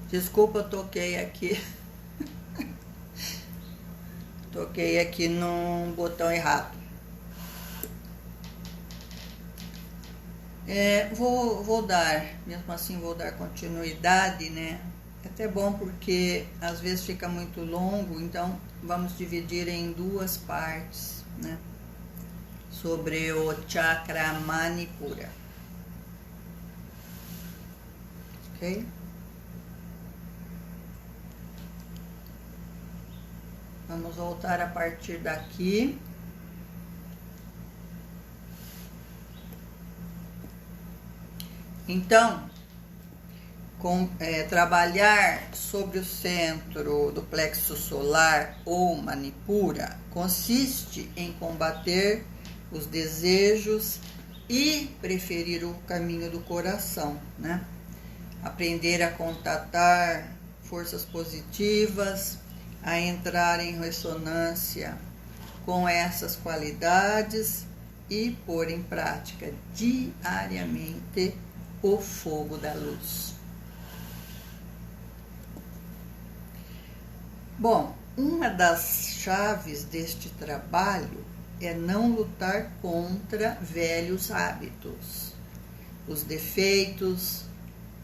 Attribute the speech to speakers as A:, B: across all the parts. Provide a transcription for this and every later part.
A: Desculpa, eu toquei aqui. Toquei aqui num botão errado. Vou dar, mesmo assim vou dar continuidade, né? É até bom porque às vezes fica muito longo, então vamos dividir em duas partes, né? Sobre o chakra Manipura. Ok? Vamos voltar a partir daqui. Então, trabalhar sobre o centro do plexo solar ou Manipura consiste em combater os desejos e preferir o caminho do coração, né? Aprender a contatar forças positivas, a entrar em ressonância com essas qualidades e pôr em prática diariamente o fogo da luz. Bom, uma das chaves deste trabalho é não lutar contra velhos hábitos, os defeitos,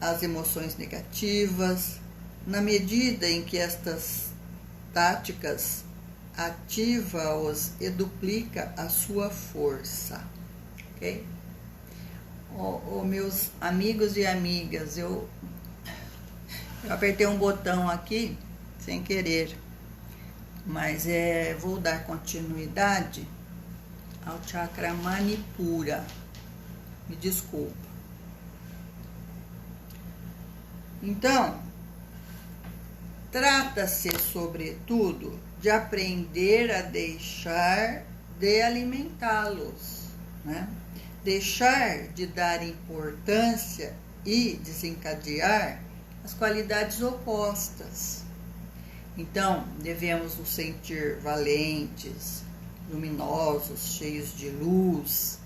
A: as emoções negativas, na medida em que estas táticas ativa-os e duplica a sua força, ok? Meus amigos e amigas, eu apertei um botão aqui sem querer, mas vou dar continuidade ao chakra Manipura. Me desculpa. Então, trata-se, sobretudo, de aprender a deixar de alimentá-los, né? Deixar de dar importância e desencadear as qualidades opostas. Então, devemos nos sentir valentes, luminosos, cheios de luz,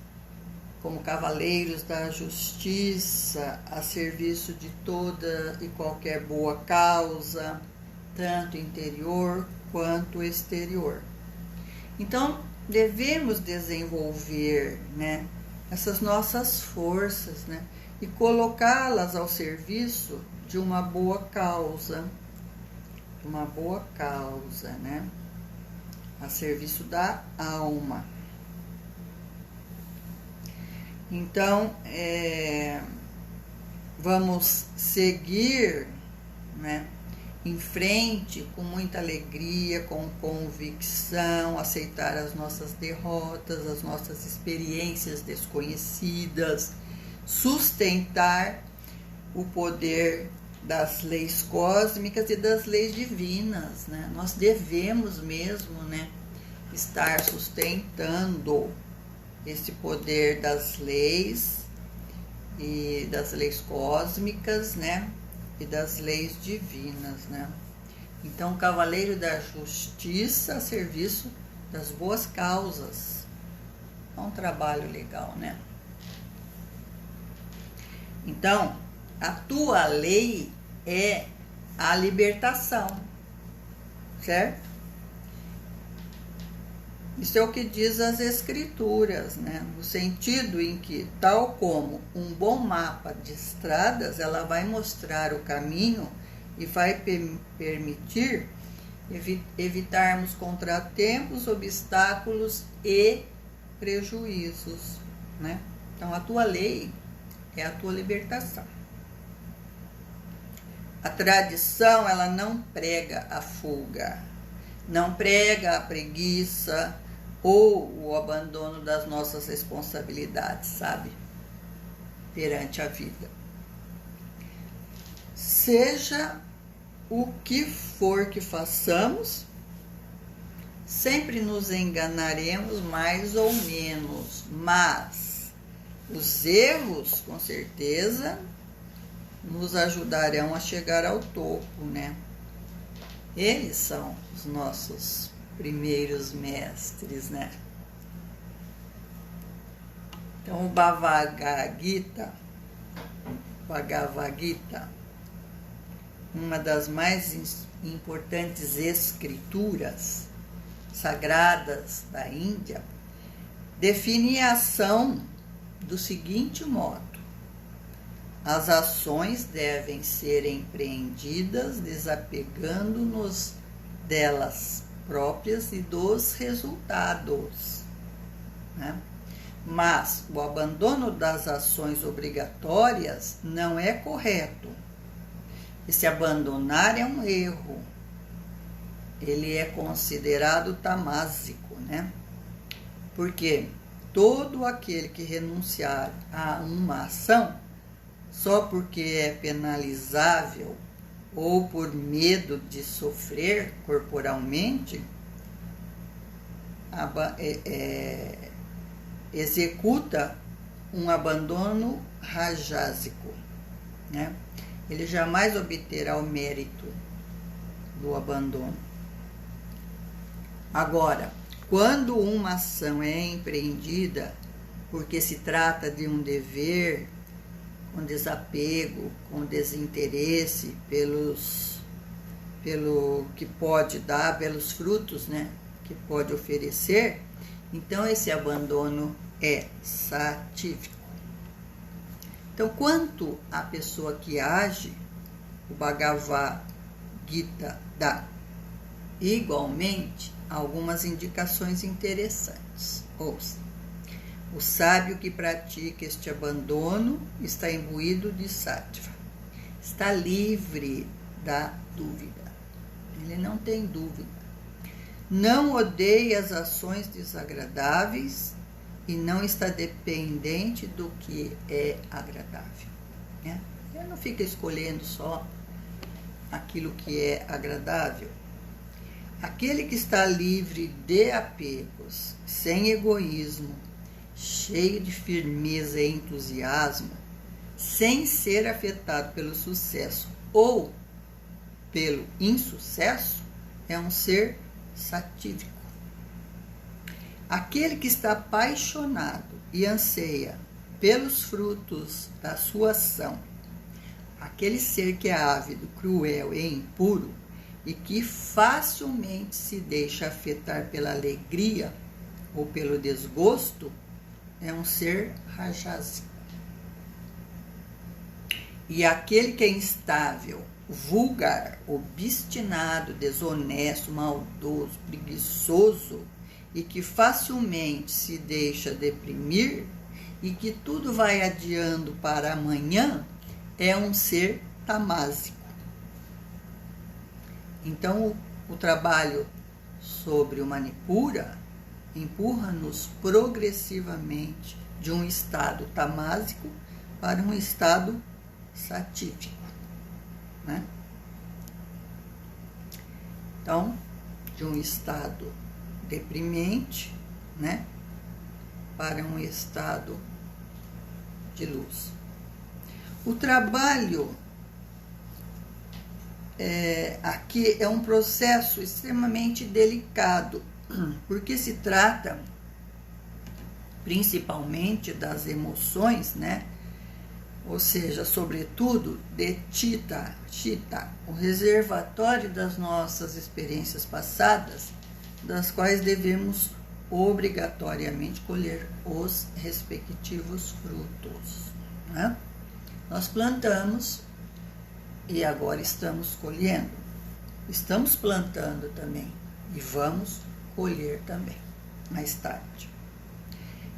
A: como cavaleiros da justiça, a serviço de toda e qualquer boa causa, tanto interior quanto exterior. Então, devemos desenvolver, né, essas nossas forças, né, e colocá-las ao serviço de uma boa causa, né, a serviço da alma. Então, vamos seguir, né, em frente com muita alegria, com convicção, aceitar as nossas derrotas, as nossas experiências desconhecidas, sustentar o poder das leis cósmicas e das leis divinas, né? Nós devemos mesmo, né, estar sustentando esse poder das leis e das leis cósmicas, né, e das leis divinas, né? Então, cavaleiro da justiça a serviço das boas causas. É um trabalho legal, né? Então, a tua lei é a libertação, certo? Isso é o que diz as escrituras, né? No sentido em que, tal como um bom mapa de estradas, ela vai mostrar o caminho e vai permitir evitarmos contratempos, obstáculos e prejuízos, né? Então, a tua lei é a tua libertação. A tradição, ela não prega a fuga, não prega a preguiça ou o abandono das nossas responsabilidades, sabe? Perante a vida. Seja o que for que façamos, sempre nos enganaremos mais ou menos, mas os erros, com certeza, nos ajudarão a chegar ao topo, né? Eles são os nossos primeiros mestres, né? Então, o Bhagavad Gita, uma das mais importantes escrituras sagradas da Índia, define a ação do seguinte modo: as ações devem ser empreendidas desapegando-nos delas próprias e dos resultados, né? Mas o abandono das ações obrigatórias não é correto. Esse abandonar é um erro. Ele é considerado tamásico, né? Porque todo aquele que renunciar a uma ação só porque é penalizável ou por medo de sofrer corporalmente, executa um abandono rajásico, né? Ele jamais obterá o mérito do abandono. Agora, quando uma ação é empreendida porque se trata de um dever, com desapego, com desinteresse pelo que pode dar, pelos frutos, né, que pode oferecer, então esse abandono é satívico. Então, quanto à pessoa que age, o Bhagavad Gita dá igualmente algumas indicações interessantes. Ouça: o sábio que pratica este abandono está imbuído de sattva, está livre da dúvida, ele não tem dúvida, não odeia as ações desagradáveis e não está dependente do que é agradável, né? Ele não fica escolhendo só aquilo que é agradável. Aquele que está livre de apegos, sem egoísmo, cheio de firmeza e entusiasmo, sem ser afetado pelo sucesso ou pelo insucesso, é um ser satívico. Aquele que está apaixonado e anseia pelos frutos da sua ação, aquele ser que é ávido, cruel e impuro e que facilmente se deixa afetar pela alegria ou pelo desgosto, é um ser rajásico. E aquele que é instável, vulgar, obstinado, desonesto, maldoso, preguiçoso e que facilmente se deixa deprimir e que tudo vai adiando para amanhã, é um ser tamásico. Então, o trabalho sobre o Manipura empurra-nos progressivamente de um estado tamásico para um estado satívico, né? Então, de um estado deprimente, né, para um estado de luz. O trabalho aqui é um processo extremamente delicado, porque se trata principalmente das emoções, né? Ou seja, sobretudo de Chitta, o reservatório das nossas experiências passadas, das quais devemos obrigatoriamente colher os respectivos frutos, né? Nós plantamos e agora estamos colhendo. Estamos plantando também e vamos colher também mais tarde.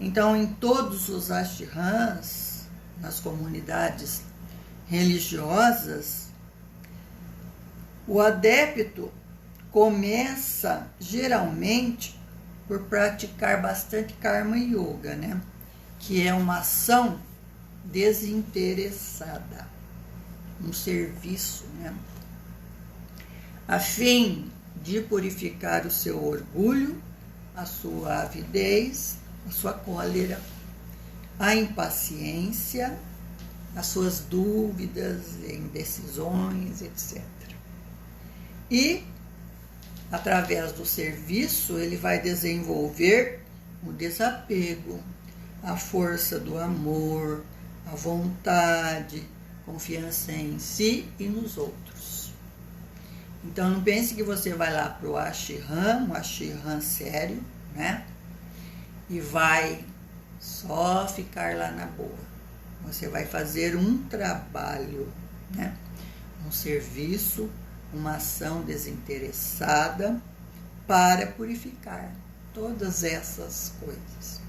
A: Então, em todos os ashrams, nas comunidades religiosas, o adepto começa geralmente por praticar bastante karma yoga, né? Que é uma ação desinteressada, um serviço, né? A fim de purificar o seu orgulho, a sua avidez, a sua cólera, a impaciência, as suas dúvidas, indecisões, etc. E, através do serviço, ele vai desenvolver o desapego, a força do amor, a vontade, confiança em si e nos outros. Então não pense que você vai lá para o ashram, um ashram sério, né? E vai só ficar lá na boa. Você vai fazer um trabalho, né? Um serviço, uma ação desinteressada para purificar todas essas coisas.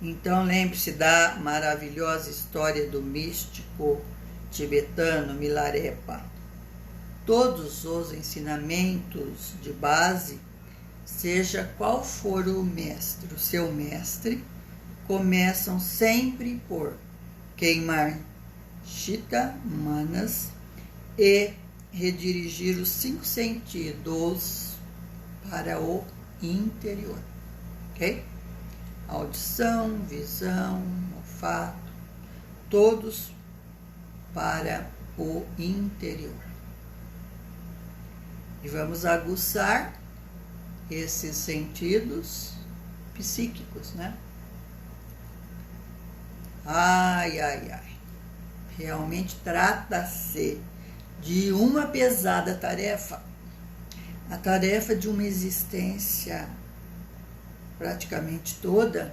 A: Então lembre-se da maravilhosa história do místico tibetano Milarepa. Todos os ensinamentos de base, seja qual for o mestre, o seu mestre, começam sempre por queimar Chitta, Manas e redirigir os 5 sentidos para o interior, ok? Audição, visão, olfato, todos para o interior. E vamos aguçar esses sentidos psíquicos, né? Ai, ai, ai. Realmente trata-se de uma pesada tarefa. A tarefa de uma existência praticamente toda,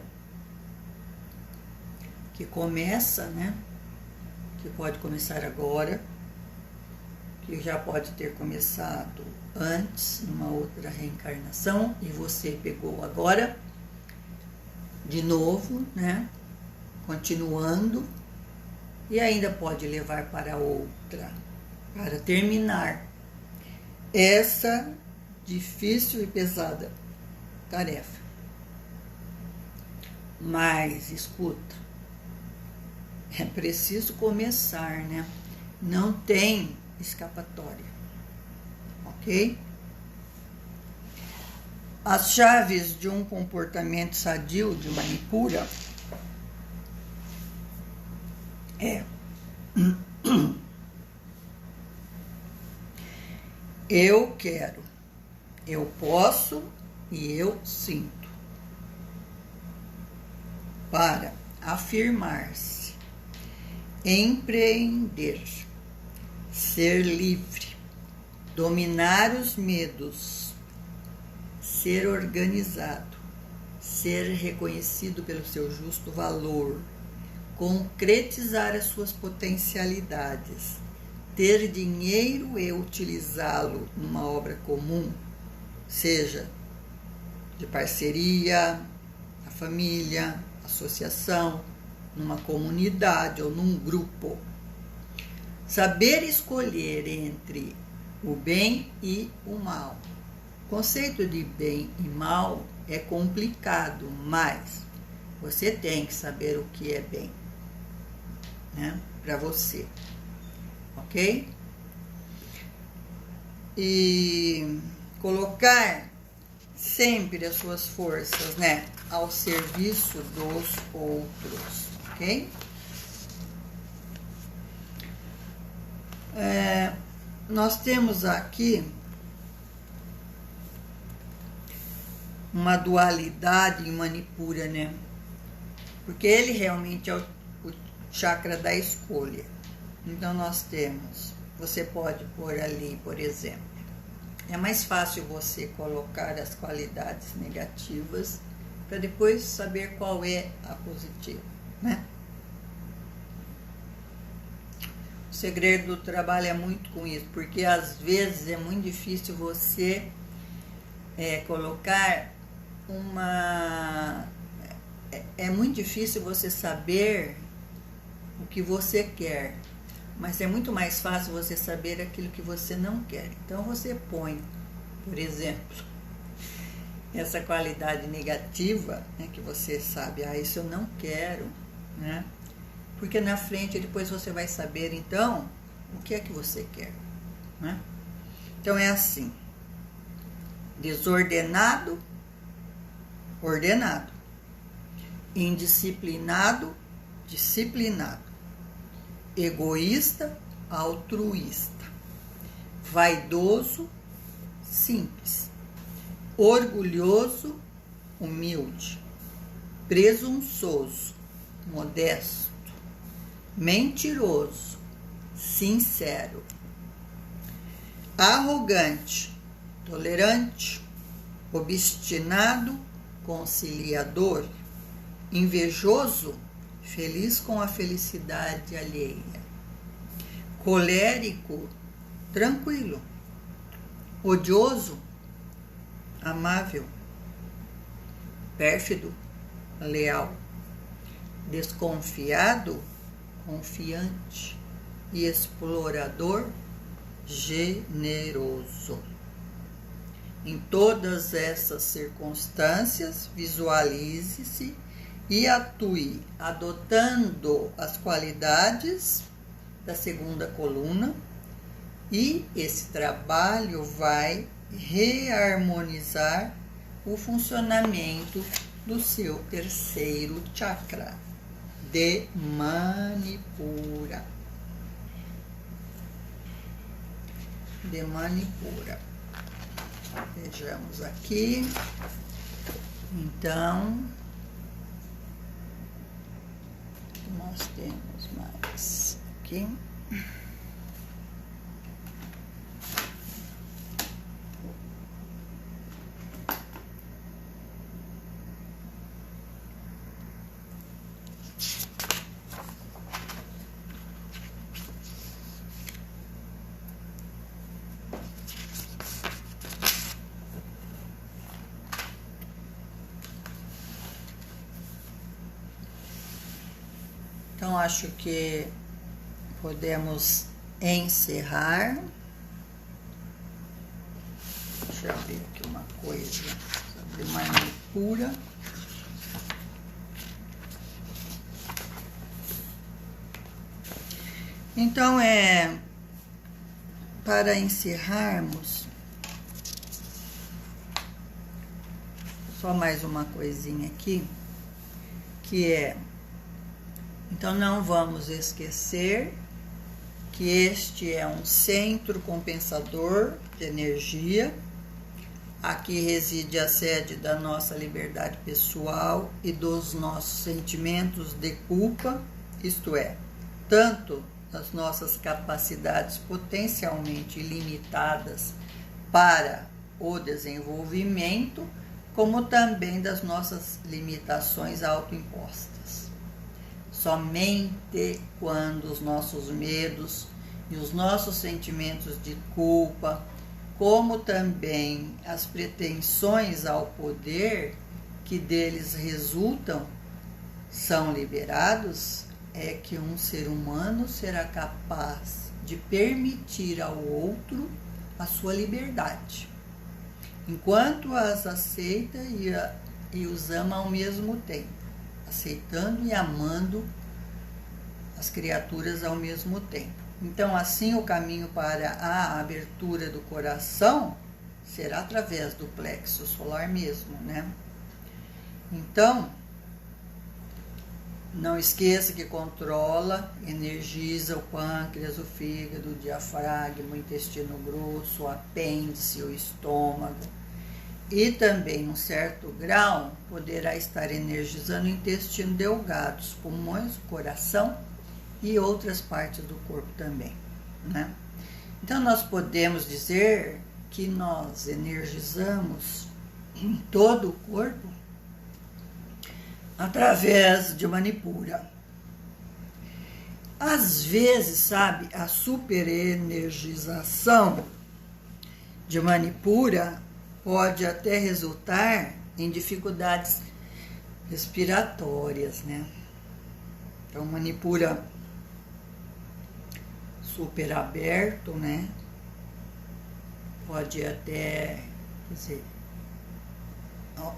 A: que começa, né? Que pode começar agora, que já pode ter começado antes, numa outra reencarnação, e você pegou agora, de novo, né? Continuando, e ainda pode levar para outra, para terminar essa difícil e pesada tarefa. Mas, escuta, é preciso começar, né? Não tem escapatória, ok? As chaves de um comportamento sadio de Manipura é eu quero, eu posso e eu sinto. Para afirmar-se, empreender, ser livre, dominar os medos, ser organizado, ser reconhecido pelo seu justo valor, concretizar as suas potencialidades, ter dinheiro e utilizá-lo numa obra comum, seja de parceria, a família, associação, numa comunidade ou num grupo. Saber escolher entre o bem e o mal. O conceito de bem e mal é complicado, mas você tem que saber o que é bem, né, para você, ok? E colocar sempre as suas forças, né, ao serviço dos outros, ok? Nós temos aqui uma dualidade em Manipura, né? Porque ele realmente é o chakra da escolha. Então nós temos, você pode pôr ali, por exemplo, é mais fácil você colocar as qualidades negativas para depois saber qual é a positiva, né? O segredo do trabalho é muito com isso, porque às vezes é muito difícil você colocar uma... É muito difícil você saber o que você quer, mas é muito mais fácil você saber aquilo que você não quer. Então você põe, por exemplo, essa qualidade negativa, né, que você sabe, isso eu não quero, né? Porque na frente depois você vai saber então o que é que você quer, né? Então é assim: desordenado, ordenado, indisciplinado, disciplinado, egoísta, altruísta, vaidoso, simples, orgulhoso, humilde, presunçoso, modesto, mentiroso, sincero, arrogante, tolerante, obstinado, conciliador, invejoso, feliz com a felicidade alheia, colérico, tranquilo, odioso, amável, pérfido, leal, desconfiado, confiante e explorador, generoso. Em todas essas circunstâncias, visualize-se e atue adotando as qualidades da segunda coluna, e esse trabalho vai reharmonizar o funcionamento do seu terceiro chakra, de Manipura. De Manipura. Vejamos aqui. Então, nós temos mais aqui. Então, acho que podemos encerrar. Deixa eu ver aqui uma coisa sobre Manipura. Então, para encerrarmos, só mais uma coisinha aqui, que então não vamos esquecer que este é um centro compensador de energia. Aqui reside a sede da nossa liberdade pessoal e dos nossos sentimentos de culpa, isto é, tanto das nossas capacidades potencialmente limitadas para o desenvolvimento, como também das nossas limitações autoimpostas. Somente quando os nossos medos e os nossos sentimentos de culpa, como também as pretensões ao poder que deles resultam, são liberados, é que um ser humano será capaz de permitir ao outro a sua liberdade, enquanto as aceita e os ama ao mesmo tempo, aceitando e amando as criaturas ao mesmo tempo. Então, assim, o caminho para a abertura do coração será através do plexo solar mesmo, né? Então, não esqueça que controla, energiza o pâncreas, o fígado, o diafragma, o intestino grosso, o apêndice, o estômago. E também, em um certo grau, poderá estar energizando o intestino delgado, os pulmões, o coração e outras partes do corpo também, né? Então, nós podemos dizer que nós energizamos em todo o corpo através de Manipura. Às vezes, sabe, a superenergização de Manipura pode até resultar em dificuldades respiratórias, né? Então, Manipura super aberto, né? Pode até, quer dizer,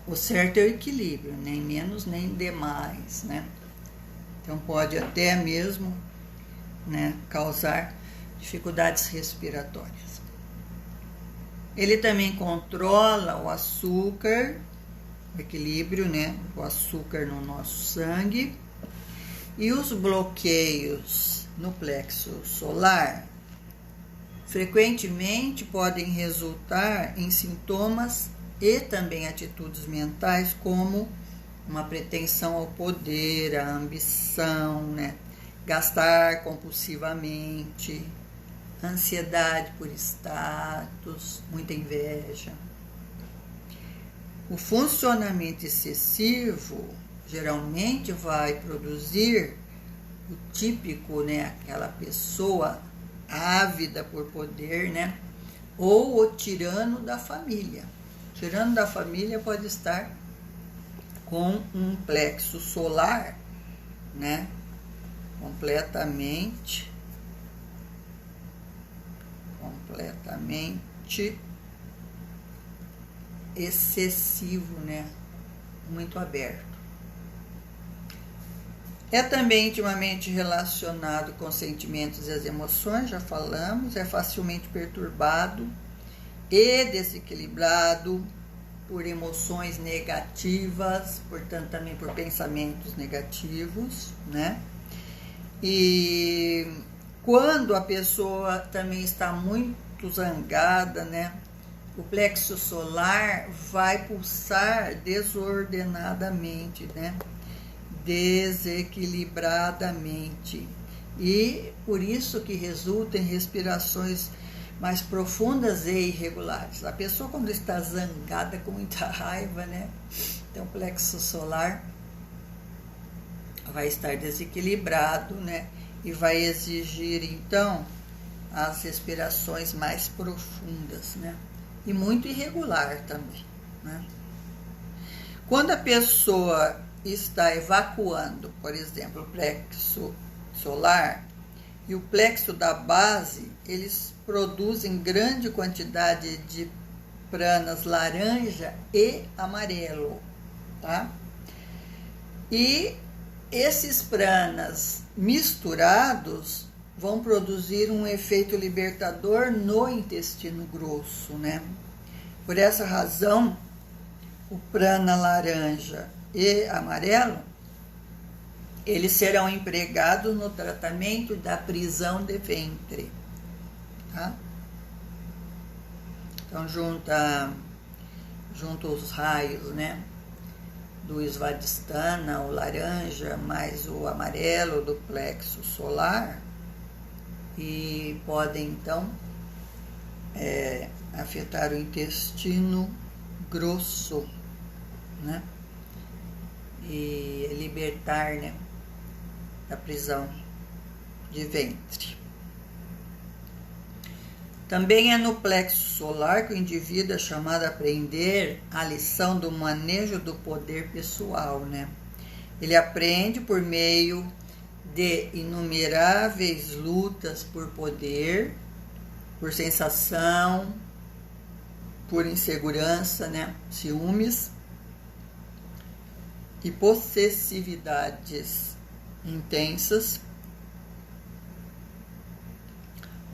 A: o certo é o equilíbrio, nem menos nem demais, né? Então, pode até mesmo, né, causar dificuldades respiratórias. Ele também controla o açúcar, o equilíbrio, né, o açúcar no nosso sangue, e os bloqueios no plexo solar frequentemente podem resultar em sintomas e também atitudes mentais como uma pretensão ao poder, a ambição, né, gastar compulsivamente, ansiedade por status, muita inveja. O funcionamento excessivo geralmente vai produzir o típico, né, aquela pessoa ávida por poder, né, ou o tirano da família. O tirano da família pode estar com um plexo solar, né, completamente excessivo, né, muito aberto. É também intimamente relacionado com os sentimentos e as emoções, já falamos, é facilmente perturbado e desequilibrado por emoções negativas, portanto também por pensamentos negativos, né? E quando a pessoa também está muito zangada, né? O plexo solar vai pulsar desordenadamente, né? Desequilibradamente, e por isso que resulta em respirações mais profundas e irregulares. A pessoa, quando está zangada, com muita raiva, né, então o plexo solar vai estar desequilibrado, né, e vai exigir então as respirações mais profundas, né, e muito irregular também, né. Quando a pessoa está evacuando, por exemplo, o plexo solar e o plexo da base, eles produzem grande quantidade de pranas laranja e amarelo, tá? E esses pranas misturados vão produzir um efeito libertador no intestino grosso, né? Por essa razão, o prana laranja e amarelo, eles serão empregados no tratamento da prisão de ventre, tá? Então, junta os raios, né, do Svadhisthana, o laranja, mais o amarelo do plexo solar, e podem, então, afetar o intestino grosso, né? E libertar, né, da prisão de ventre. Também é no plexo solar que o indivíduo é chamado a aprender a lição do manejo do poder pessoal, né? Ele aprende por meio de inumeráveis lutas por poder, por sensação, por insegurança, né, ciúmes e possessividades intensas.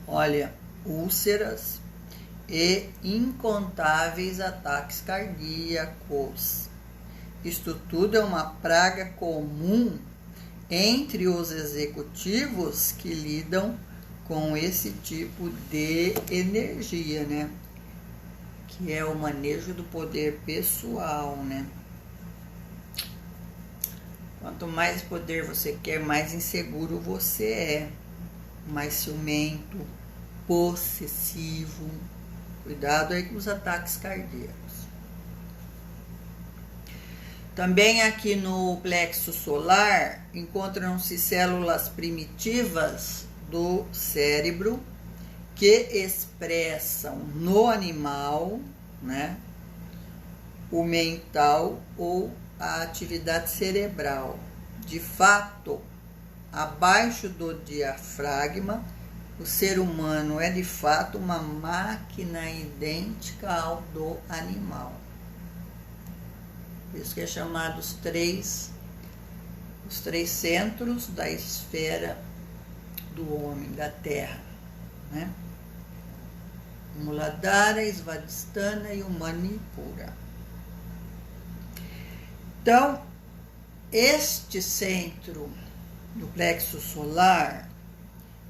A: Olha, úlceras e incontáveis ataques cardíacos. Isto tudo é uma praga comum entre os executivos que lidam com esse tipo de energia, né? Que é o manejo do poder pessoal, né? Quanto mais poder você quer, mais inseguro você é, mais ciumento, possessivo. Cuidado aí com os ataques cardíacos. Também aqui no plexo solar encontram-se células primitivas do cérebro que expressam no animal, né, o mental ou a atividade cerebral. De fato, abaixo do diafragma, o ser humano é de fato uma máquina idêntica ao do animal. Por isso que é chamado os três centros da esfera do homem, da Terra, né? O Muladhara, Svadhisthana e o Manipura. Então, este centro do plexo solar,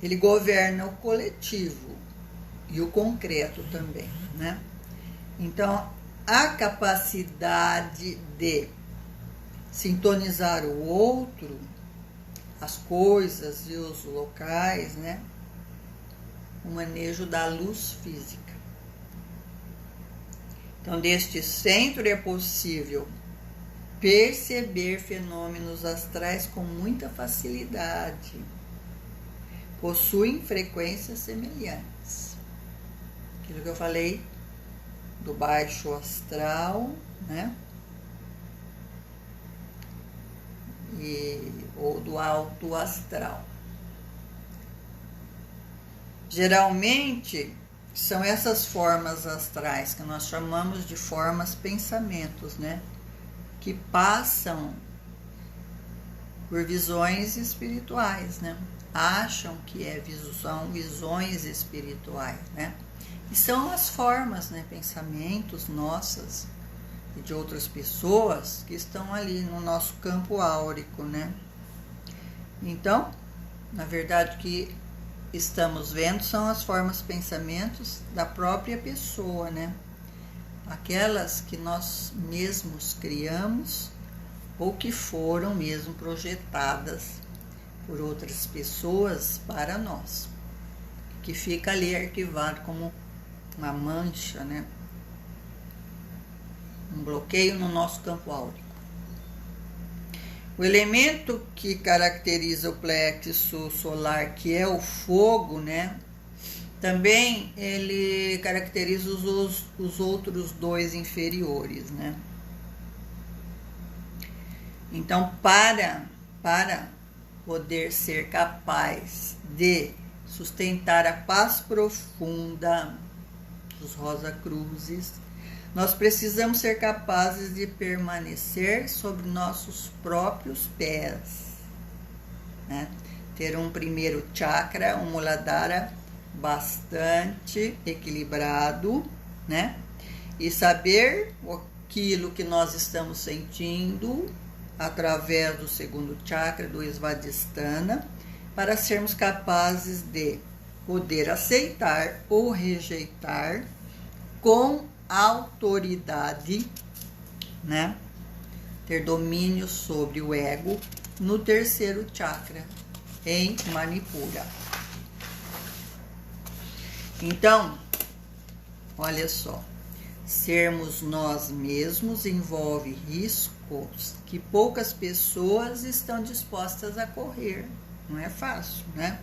A: ele governa o coletivo e o concreto também, né? Então, a capacidade de sintonizar o outro, as coisas e os locais, né, o manejo da luz física. Então, deste centro é possível perceber fenômenos astrais com muita facilidade. Possuem frequências semelhantes. Aquilo que eu falei do baixo astral, né? Ou do alto astral. Geralmente são essas formas astrais que nós chamamos de formas pensamentos, né? Que passam por visões espirituais, né? Acham que são visões espirituais, né? E são as formas, né? Pensamentos nossas e de outras pessoas que estão ali no nosso campo áurico, né? Então, na verdade, o que estamos vendo são as formas pensamentos da própria pessoa, né? Aquelas que nós mesmos criamos ou que foram mesmo projetadas por outras pessoas para nós, que fica ali arquivado como uma mancha, né? Um bloqueio no nosso campo áurico. O elemento que caracteriza o plexo solar, que é o fogo, né? Também ele caracteriza os outros dois inferiores, né? Então, para poder ser capaz de sustentar a paz profunda dos Rosa-Cruzes, nós precisamos ser capazes de permanecer sobre nossos próprios pés, né? Ter um primeiro chakra, um Muladhara bastante equilibrado, né? E saber aquilo que nós estamos sentindo através do segundo chakra, do Svadhisthana, para sermos capazes de poder aceitar ou rejeitar com autoridade, né? Ter domínio sobre o ego no terceiro chakra, em Manipura. Então, olha só, sermos nós mesmos envolve riscos que poucas pessoas estão dispostas a correr. Não é fácil, né?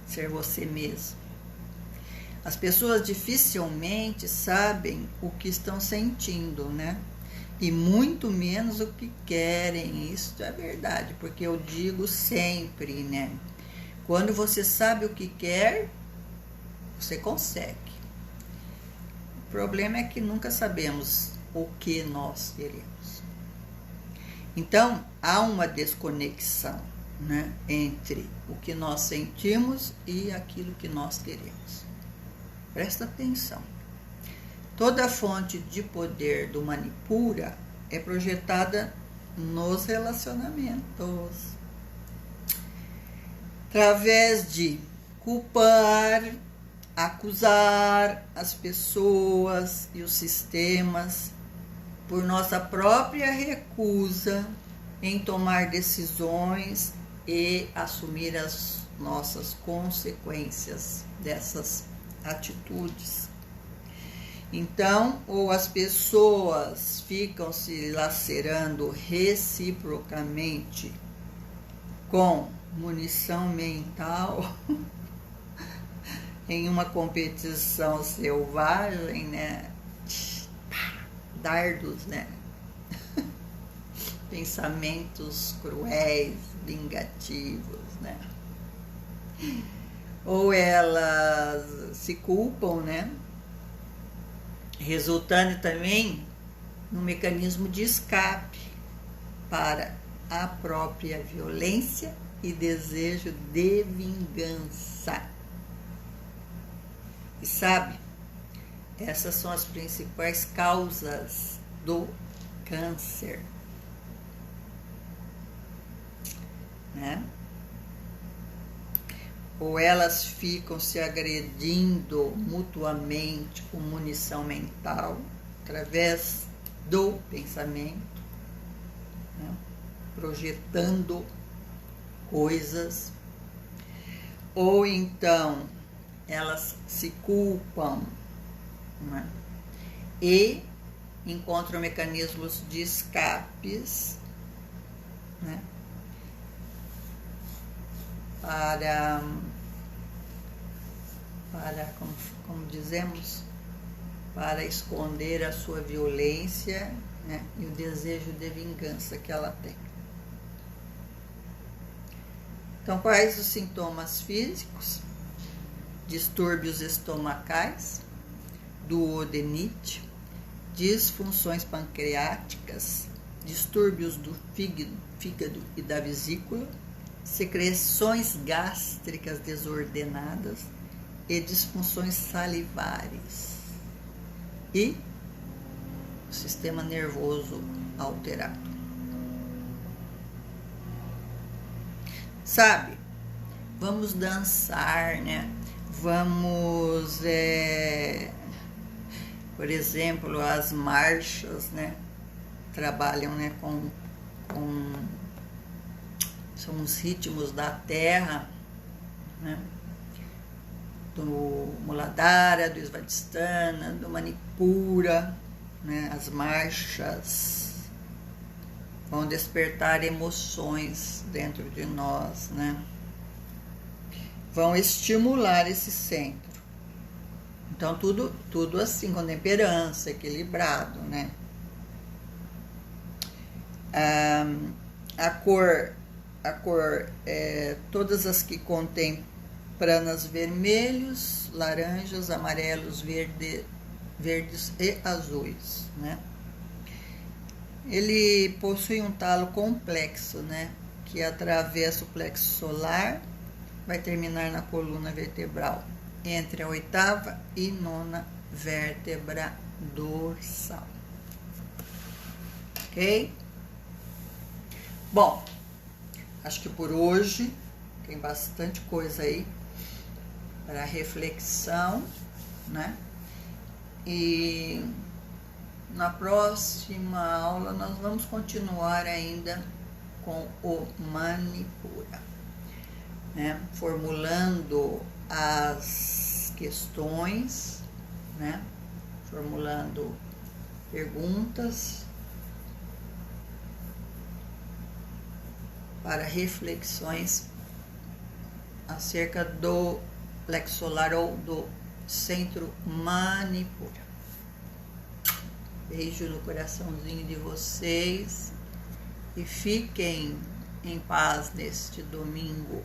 A: Ser você mesmo. As pessoas dificilmente sabem o que estão sentindo, né? E muito menos o que querem. Isso é verdade, porque eu digo sempre, né? Quando você sabe o que quer, você consegue. O problema é que nunca sabemos o que nós queremos. Então, há uma desconexão, né, entre o que nós sentimos e aquilo que nós queremos. Presta atenção. Toda a fonte de poder do Manipura é projetada nos relacionamentos. Através de culpar, acusar as pessoas e os sistemas por nossa própria recusa em tomar decisões e assumir as nossas consequências dessas atitudes. Então, ou as pessoas ficam se lacerando reciprocamente com munição mental em uma competição selvagem, né? Dardos, né? Pensamentos cruéis, vingativos, né? Ou elas se culpam, né? Resultando também no mecanismo de escape para a própria violência e desejo de vingança. E sabe, essas são as principais causas do câncer, né? Ou elas ficam se agredindo mutuamente com munição mental, através do pensamento, né? Projetando coisas, ou então elas se culpam, né? E encontram mecanismos de escapes, né? Para como dizemos, para esconder a sua violência, né? E o desejo de vingança que ela tem. Então, quais os sintomas físicos? Distúrbios estomacais, duodenite, disfunções pancreáticas, distúrbios do fígado e da vesícula, secreções gástricas desordenadas e disfunções salivares. E o sistema nervoso alterado. Sabe, vamos dançar, né? Vamos, por exemplo, as marchas, né? Trabalham, né, são os ritmos da terra, né? Do Muladhara, do Svadhisthana, do Manipura, né? As marchas vão despertar emoções dentro de nós, né? Vão estimular esse centro. Então, tudo assim, com temperança, equilibrado, né? A cor, todas as que contêm pranas vermelhos, laranjas, amarelos, verdes e azuis, né? Ele possui um talo complexo, né? Que atravessa o plexo solar, vai terminar na coluna vertebral, entre a 8ª e 9ª vértebra dorsal. Ok? Bom, acho que por hoje tem bastante coisa aí para reflexão, né? E na próxima aula nós vamos continuar ainda com o Manipura, né? Formulando as questões, né? Formulando perguntas para reflexões acerca do plexo solar ou do centro Manipura. Beijo no coraçãozinho de vocês e fiquem em paz neste domingo.